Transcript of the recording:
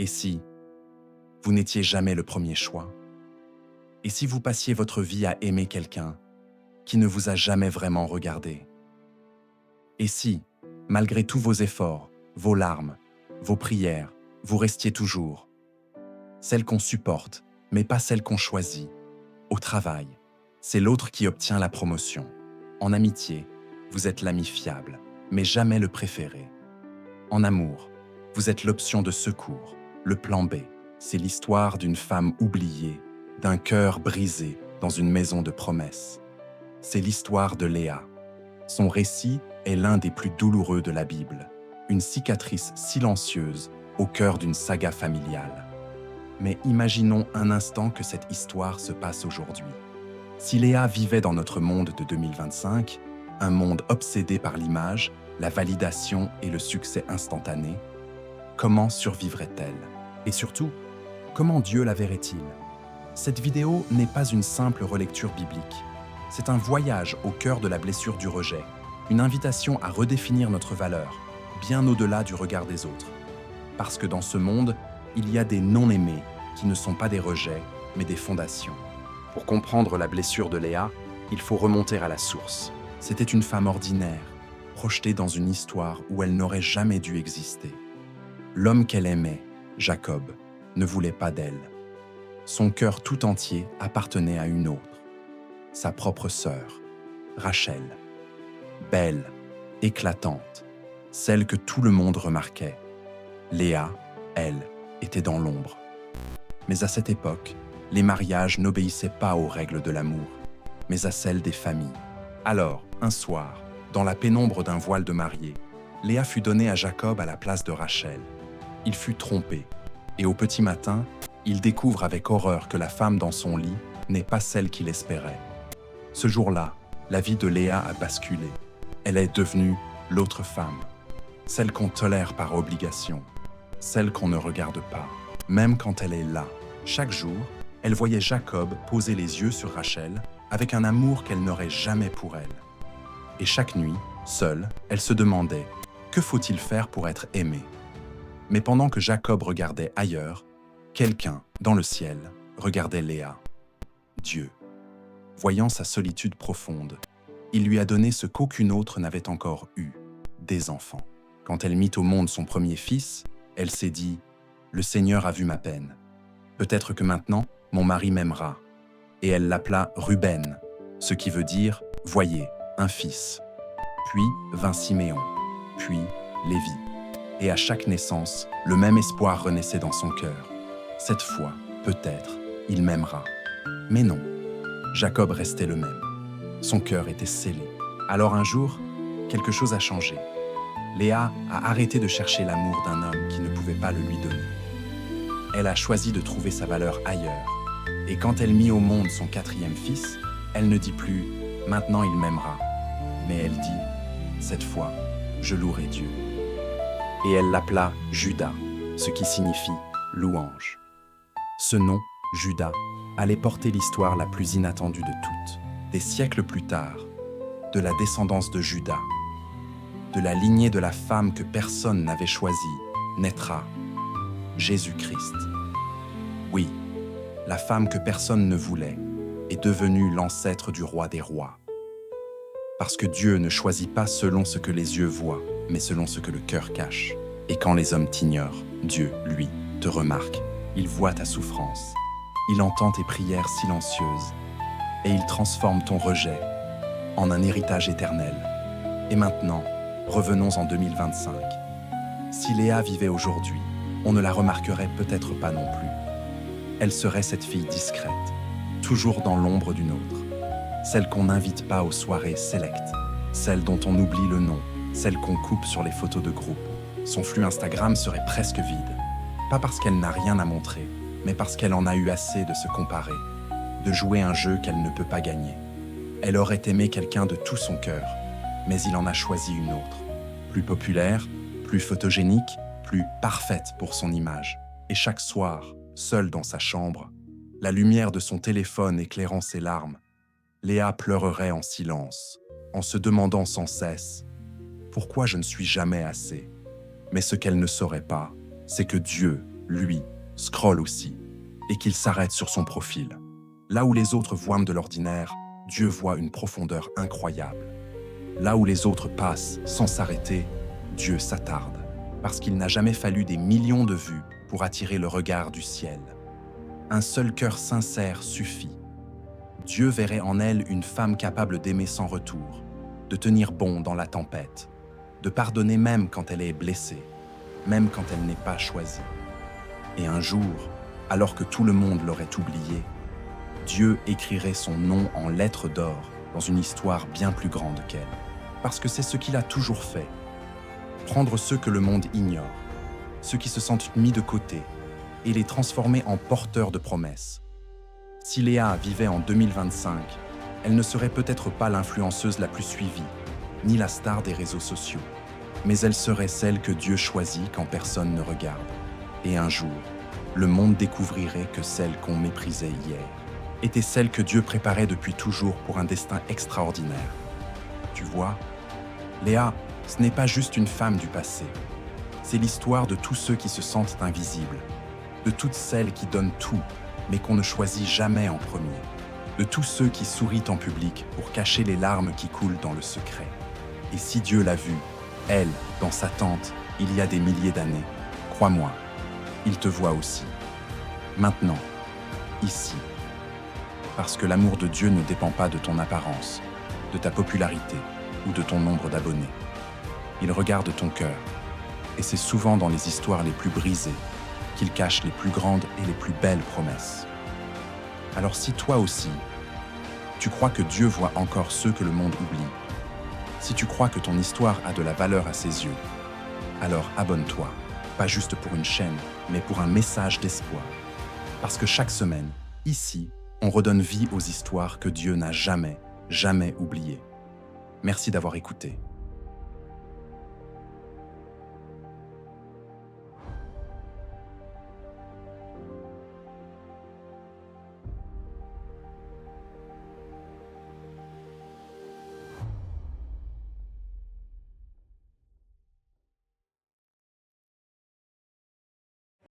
Et si vous n'étiez jamais le premier choix? Et si vous passiez votre vie à aimer quelqu'un qui ne vous a jamais vraiment regardé? Et si, malgré tous vos efforts, vos larmes, vos prières, vous restiez toujours celle qu'on supporte, mais pas celle qu'on choisit? Au travail, c'est l'autre qui obtient la promotion. En amitié, vous êtes l'ami fiable, mais jamais le préféré. En amour, vous êtes l'option de secours, le plan B. C'est l'histoire d'une femme oubliée, d'un cœur brisé dans une maison de promesses. C'est l'histoire de Léa. Son récit est l'un des plus douloureux de la Bible, une cicatrice silencieuse au cœur d'une saga familiale. Mais imaginons un instant que cette histoire se passe aujourd'hui. Si Léa vivait dans notre monde de 2025, un monde obsédé par l'image, la validation et le succès instantané, comment survivrait-elle? Et surtout, comment Dieu la verrait-il? Cette vidéo n'est pas une simple relecture biblique. C'est un voyage au cœur de la blessure du rejet, une invitation à redéfinir notre valeur, bien au-delà du regard des autres. Parce que dans ce monde, il y a des non-aimés qui ne sont pas des rejets, mais des fondations. Pour comprendre la blessure de Léa, il faut remonter à la source. C'était une femme ordinaire, projetée dans une histoire où elle n'aurait jamais dû exister. L'homme qu'elle aimait, Jacob, ne voulait pas d'elle. Son cœur tout entier appartenait à une autre, sa propre sœur, Rachel. Belle, éclatante, celle que tout le monde remarquait. Léa, elle, était dans l'ombre. Mais à cette époque, les mariages n'obéissaient pas aux règles de l'amour, mais à celles des familles. Alors, un soir, dans la pénombre d'un voile de mariée, Léa fut donnée à Jacob à la place de Rachel. Il fut trompé, et au petit matin, il découvre avec horreur que la femme dans son lit n'est pas celle qu'il espérait. Ce jour-là, la vie de Léa a basculé. Elle est devenue l'autre femme, celle qu'on tolère par obligation, celle qu'on ne regarde pas, même quand elle est là. Chaque jour, elle voyait Jacob poser les yeux sur Rachel avec un amour qu'elle n'aurait jamais pour elle. Et chaque nuit, seule, elle se demandait « Que faut-il faire pour être aimée ?» Mais pendant que Jacob regardait ailleurs, quelqu'un, dans le ciel, regardait Léa. Dieu. Voyant sa solitude profonde, il lui a donné ce qu'aucune autre n'avait encore eu, des enfants. Quand elle mit au monde son premier fils, elle s'est dit « Le Seigneur a vu ma peine. Peut-être que maintenant, mon mari m'aimera. » Et elle l'appela Ruben, ce qui veut dire « Voyez, un fils ». Puis vint Siméon, puis Lévi. Et à chaque naissance, le même espoir renaissait dans son cœur. Cette fois, peut-être, il m'aimera. Mais non, Jacob restait le même. Son cœur était scellé. Alors un jour, quelque chose a changé. Léa a arrêté de chercher l'amour d'un homme qui ne pouvait pas le lui donner. Elle a choisi de trouver sa valeur ailleurs. Et quand elle mit au monde son quatrième fils, elle ne dit plus « Maintenant il m'aimera », mais elle dit « Cette fois, je louerai Dieu ». Et elle l'appela Judas, ce qui signifie « louange ». Ce nom, Judas, allait porter l'histoire la plus inattendue de toutes. Des siècles plus tard, de la descendance de Judas, de la lignée de la femme que personne n'avait choisie, naîtra Jésus-Christ. Oui, la femme que personne ne voulait est devenue l'ancêtre du roi des rois. Parce que Dieu ne choisit pas selon ce que les yeux voient, mais selon ce que le cœur cache. Et quand les hommes t'ignorent, Dieu, lui, te remarque. Il voit ta souffrance. Il entend tes prières silencieuses. Et il transforme ton rejet en un héritage éternel. Et maintenant, revenons en 2025. Si Léa vivait aujourd'hui, on ne la remarquerait peut-être pas non plus. Elle serait cette fille discrète, toujours dans l'ombre d'une autre. Celle qu'on n'invite pas aux soirées sélectes, celle dont on oublie le nom, celle qu'on coupe sur les photos de groupe. Son flux Instagram serait presque vide. Pas parce qu'elle n'a rien à montrer, mais parce qu'elle en a eu assez de se comparer, de jouer un jeu qu'elle ne peut pas gagner. Elle aurait aimé quelqu'un de tout son cœur, mais il en a choisi une autre. Plus populaire, plus photogénique, plus parfaite pour son image. Et chaque soir, seule dans sa chambre, la lumière de son téléphone éclairant ses larmes, Léa pleurerait en silence, en se demandant sans cesse « Pourquoi je ne suis jamais assez ?» Mais ce qu'elle ne saurait pas, c'est que Dieu lui, scrolle aussi, et qu'il s'arrête sur son profil. Là où les autres voient de l'ordinaire, Dieu voit une profondeur incroyable. Là où les autres passent sans s'arrêter, Dieu s'attarde, parce qu'il n'a jamais fallu des millions de vues pour attirer le regard du ciel. Un seul cœur sincère suffit. Dieu verrait en elle une femme capable d'aimer sans retour, de tenir bon dans la tempête, de pardonner même quand elle est blessée, même quand elle n'est pas choisie. Et un jour, alors que tout le monde l'aurait oublié, Dieu écrirait son nom en lettres d'or dans une histoire bien plus grande qu'elle. Parce que c'est ce qu'il a toujours fait. Prendre ceux que le monde ignore, ceux qui se sentent mis de côté, et les transformer en porteurs de promesses. Si Léa vivait en 2025, elle ne serait peut-être pas l'influenceuse la plus suivie, ni la star des réseaux sociaux, mais elle serait celle que Dieu choisit quand personne ne regarde. Et un jour, le monde découvrirait que celle qu'on méprisait hier était celle que Dieu préparait depuis toujours pour un destin extraordinaire. Tu vois, Léa, ce n'est pas juste une femme du passé. C'est l'histoire de tous ceux qui se sentent invisibles, de toutes celles qui donnent tout, mais qu'on ne choisit jamais en premier, de tous ceux qui sourient en public pour cacher les larmes qui coulent dans le secret. Et si Dieu l'a vue, elle, dans sa tente, il y a des milliers d'années, crois-moi, il te voit aussi. Maintenant, ici. Parce que l'amour de Dieu ne dépend pas de ton apparence, de ta popularité ou de ton nombre d'abonnés. Il regarde ton cœur, et c'est souvent dans les histoires les plus brisées qu'il cache les plus grandes et les plus belles promesses. Alors si toi aussi, tu crois que Dieu voit encore ceux que le monde oublie, si tu crois que ton histoire a de la valeur à ses yeux, alors abonne-toi, pas juste pour une chaîne, mais pour un message d'espoir. Parce que chaque semaine, ici, on redonne vie aux histoires que Dieu n'a jamais, jamais oubliées. Merci d'avoir écouté.